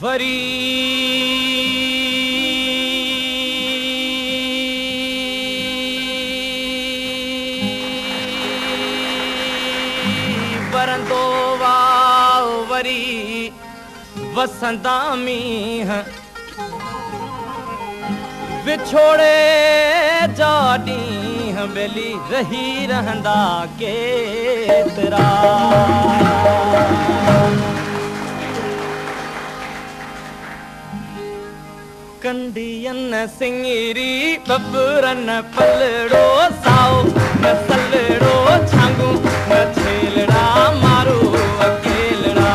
worry बरंदो वाह worry वसंदा मींह विछोड़े जा ॾींहं बेली रही रहंदा केतिरा कंदियन सिंगरी बबरन पलड़ो साओ न सलड़ो छांगू न छेलड़ा मारो अकेलड़ा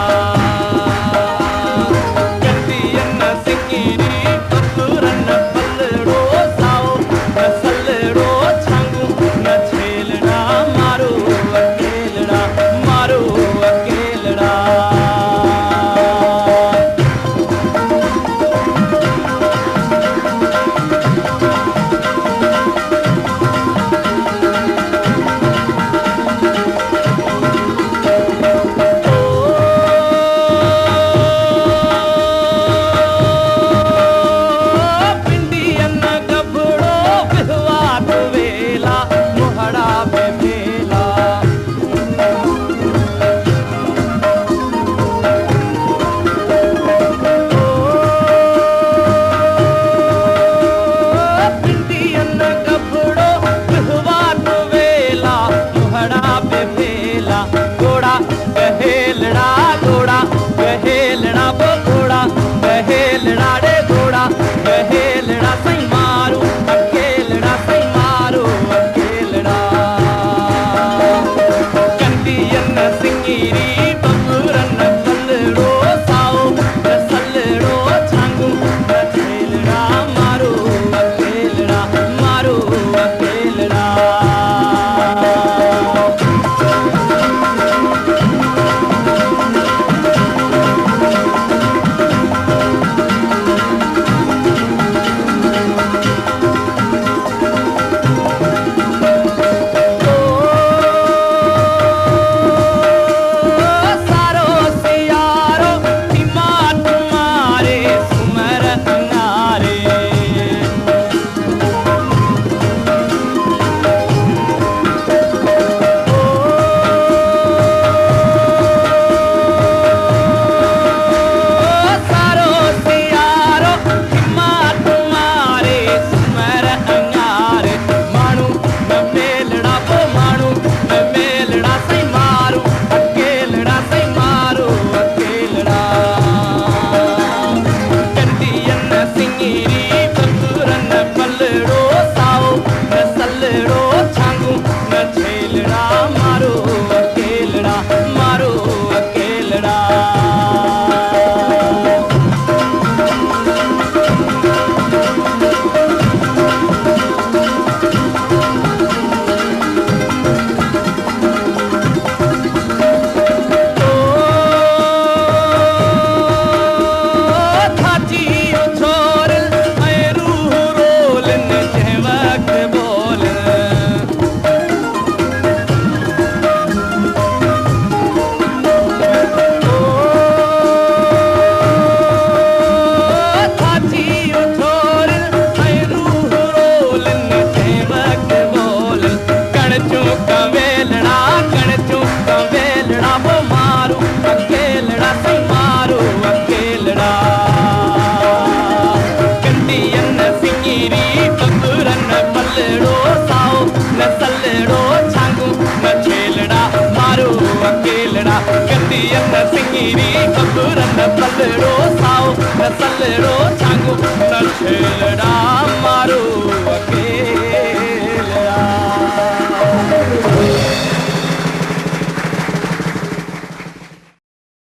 कंदियन सिंगरी बबरन पलड़ो साओ न सलड़ो छांगू न छेलड़ा मारो अकेलड़ा मारो अकेलड़ा सिंगरी बबरन पलड़ो साओ न सलड़ो छांगू न छेलड़ा मारो